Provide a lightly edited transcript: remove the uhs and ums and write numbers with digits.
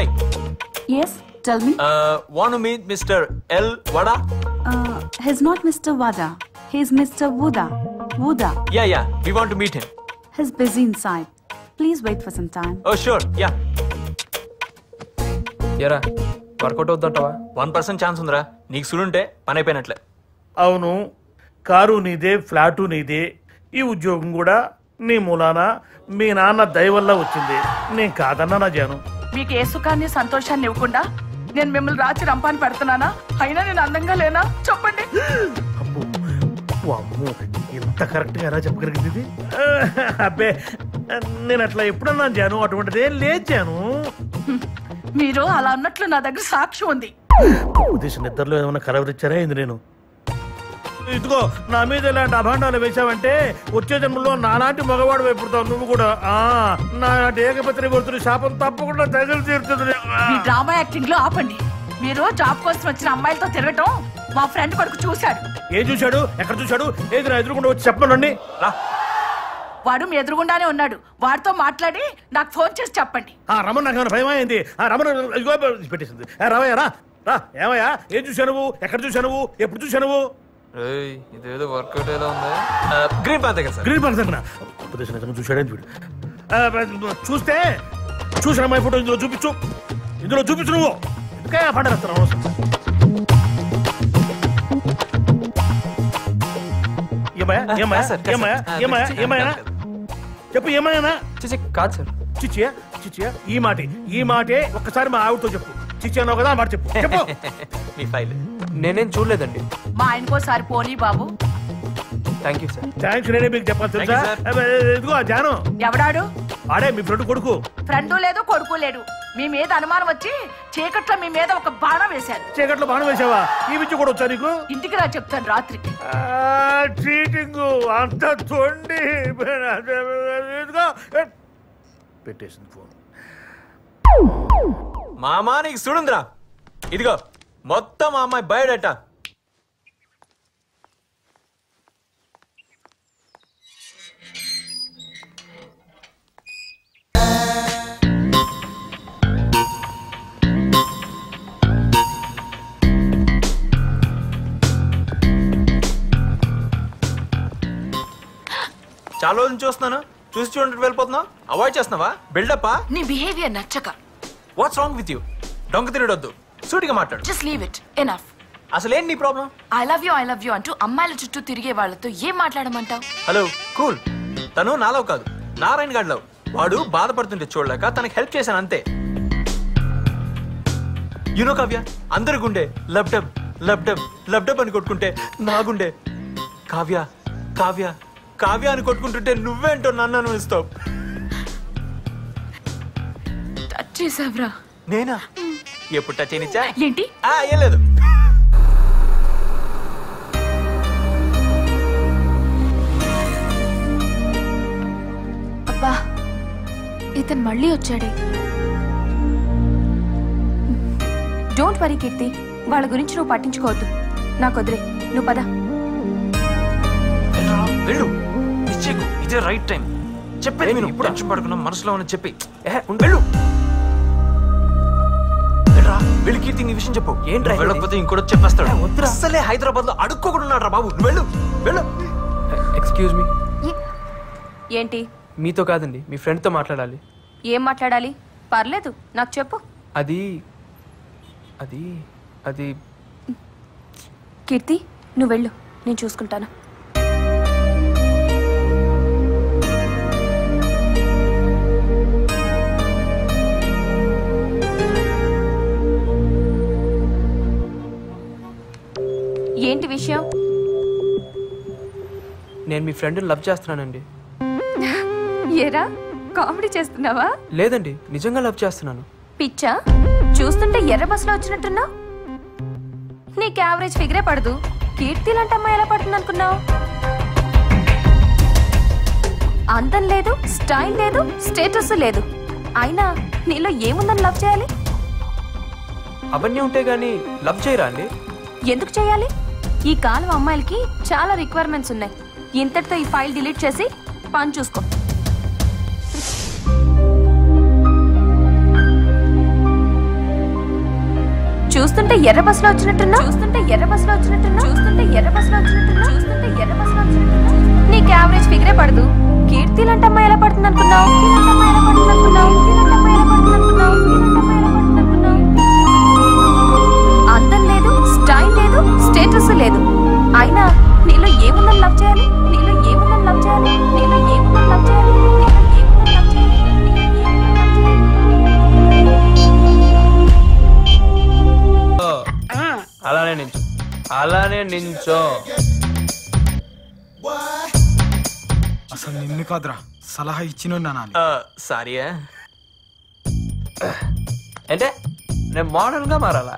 Hi. Yes, tell me. Want to meet Mr. L. Vada? He's not Mr. Vada. He's Mr. Wuda. Wuda. Yeah. We want to meet him. He's busy inside. Please wait for some time. Oh, sure. Yeah. ఎరా work out అవుతుంటావా? 1% chance ఉందిరా. నీకు సులుంటే పని అయిపోయినట్లే. అవును, car నీదే, flat నీదే, ఈ ఉద్యోగం కూడా నీ మూలాన మీ నాన్న దయ వల్ల వచ్చింది. నేను కాదన్నా నా జాను. మీకు ఏ సుఖాన్ని సంతోషాన్ని ఇవ్వకుండా నేను మిమ్మల్ని రాచి రంపాన్ని పెడుతున్నానా? అయినా నేను అందంగా లేనా? చెప్పండి. అమ్మో, ఎంత కరెక్ట్ గా ఎలా చెప్పగలిగింది ఇది? అబ్బే, నేను అట్లా ఎప్పుడన్నా జాను, అటువంటిదే లేదు జాను. మీరు అలా అన్నట్లు నా దగ్గర సాక్ష్యం ఉంది. ఉద్దేశం నిద్రలో ఏమైనా కలవరిచ్చారా ఏంది? నేను ఇదిగో నా మీద ఇలాంటి అభాండాలు వేశావంటే వచ్చే జన్మలో నాలాంటి మగవాడు వైపుడతావు నువ్వు కూడా. నాటి ఏకపత్రి గుర్తుని శాపం తప్పకుండా తగిలి తీరుతుంది. మీ డ్రామా యాక్టింగ్ లో ఆపండి. మీరు జాబ్ కోసం వచ్చిన అమ్మాయిలతో తిరగటం మా ఫ్రెండ్ కొడుకు చూశాడు. ఏం చూశాడు? ఎక్కడ చూశాడు? ఏది నా ఎదురుకుండా వచ్చి చెప్పనండి. వాడు మీ ఎదురుగుండానే ఉన్నాడు. వాడితో మాట్లాడి నాకు ఫోన్ చేసి చెప్పండి. రమణ నాకు ఏమైనా భయమా ఏంది? రమణ పెట్టేసింది. రావయ్యా, రా. ఏమయ్యా, ఏం చూసా నువ్వు? ఎక్కడ చూసా నువ్వు? ఎప్పుడు చూసా నువ్వు? ఇదేదో వర్కౌట్ ఎలా ఉంది. గ్రీన్ పాంత్ కదా సార్. గ్రీన్ పాంత్ అన్న ఉపదేశం నిజంగా చూశాడేంటి వీడు? చూస్తే చూసిన అమ్మాయి ఫోటో ఇందులో చూపించు. నువ్వు ఎందుకే పండగేస్తున్నావు? చెప్పు, ఏమైనా? కాదు సార్. చిచ్చియా ఈ మాటే ఒక్కసారి మా ఆవిడతో చెప్పు. చిచ్చి అన్నావు కదా, మాట చెప్పు. మీ ఫైల్ నేనేం చూడలేదండి. మా ఆయనకోసారి పోనీ బాబు. Thank you sir. థ్యాంక్స్ నేనే మీకు చెప్పాలి తెలుసా? ఇదిగో జాను. ఎవడాడు? ఆడే మీ ఫ్రెండ్ కొడుకు. ఫ్రెండు లేదు, కొడుకు లేడు. మీ మీద అనుమానం వచ్చి చీకట్లో మీ మీద ఒక బాణం వేశాను. చీకట్లో బాణం వేసావా? ఈ విద్య కూడా వచ్చా నీకు? ఇంటికి రా చెప్తాను రాత్రి. చీటింగ్ అంత తొండి పెట్టేసింది ఫోన్. మామా నీకు చూడుందిరా, ఇదిగో మొత్తం మా అమ్మాయి బయోడేటా. చాలా రోజులు చూస్తున్నాను, చూసి చూడండి వెళ్ళిపోతున్నావు. అవాయిడ్ చేస్తున్నావా? బిల్డప్పా? నీ బిహేవియర్ నచ్చక. What's wrong with you? డొంక తినడొద్దు, సూటిగా మాట్లాడు. Just leave it. ఎనఫ్. అసలేంటి నీ ప్రాబ్లం? ఐ లవ్ యూ అంటూ అమ్మాయిల చుట్టూ తిరిగే వాళ్ళతో ఏం మాట్లాడమంటావు? Hello, cool. తను నాలో కాదు, నారాయణ గాడిలో. వాడు బాధపడుతుంటే చూడలేక తనకి హెల్ప్ చేశాను అంతే. యూనో కావ్య, అందరి గుండె లబ్డబ్ లబ్డబ్ లబ్డబ్ అని కొట్టుకుంటే నా గుండె కావ్య కావ్య కావ్య అని కొట్టుకుంటుంటే నువ్వేంటో నన్ను అనుభవిస్తావు. టచ్ చేసావ్రా? నేనా? ఎప్పుడు టచ్ అయినిచ్చా? ఏంటి? ఏం లేదు. అబ్బా, ఇతను మళ్ళీ వచ్చాడే. డోంట్ వరీ కీర్తి, వాళ్ళ గురించి నువ్వు పట్టించుకోవద్దు. నాకు వదిలే, నువ్వు పద. వెళ్ళు, ఇదే రైట్ టైం. చెప్పేది నేను ఇప్పుడు టెన్షన్ పడుకున్నా, మనసులో అని చెప్పి వెళ్ళు. వెళ్ళి కీర్తి ఈ విషయం చెప్పు. ఏంటి వెళ్ళకపోతే ఇంకోటి చెప్పేస్తాడు. అసలే హైదరాబాద్ లో అడుక్కోకుండా ఉన్నాడు రా బాబు. వెళ్ళు వెళ్ళు. Excuse me. ఏంటి? మీతో కాదండి, మీ ఫ్రెండ్తో మాట్లాడాలి. ఏం మాట్లాడాలి? పర్లేదు, నాకు చెప్పు. అది అది అది కీర్తి, నువ్వు వెళ్ళు, నేను చూసుకుంటాను. ఏంటి విషయం? నేను మీ ఫ్రెండ్ని లవ్ చేస్తున్నానండి. ఏరా, కామెడీ చేస్తున్నావా? లేదండి, నిజంగా లవ్ చేస్తున్నాను. పిచ్చా? చూస్తుంటే ఎర్ర బస్సులో వచ్చినట్టున్నా. నీకు యావరేజ్ ఫిగరే పడదు. కీర్తి లాంటి అమ్మాయి ఎలా పడుతుంది అనుకున్నావు? అందం లేదు, స్టైల్ లేదు, స్టేటస్ లేదు. అయినా నీలో ఏముందని లవ్ చేయాలి? అవన్నీ ఉంటే గానీ లవ్ చేయరా అండి? ఎందుకు చేయాలి? ఈ కాలం అమ్మాయిలకి చాలా రిక్వైర్మెంట్స్ ఉన్నాయి. ఇంతటితో ఈ ఫైల్ డిలీట్ చేసి పని చూసుకో. చూస్తుంటే ఎర్ర బస్సులో వచ్చినట్టున్నా నీకు యావరేజ్ ఫిగరే పడదు. కీర్తి లాంటి అమ్మాయి ఎలా పడుతుంది అనుకున్నావు? అందం లేదు, స్టైల్ లేదు, స్టేటస్ లేదు. అయినా నీలో ఏముందని లవ్ చేయాలి? అలానే నించో. అసలు నిన్ను కాదురా సలహా ఇచ్చిన సారీ అంటే నేను మోడల్ గా మారాలా?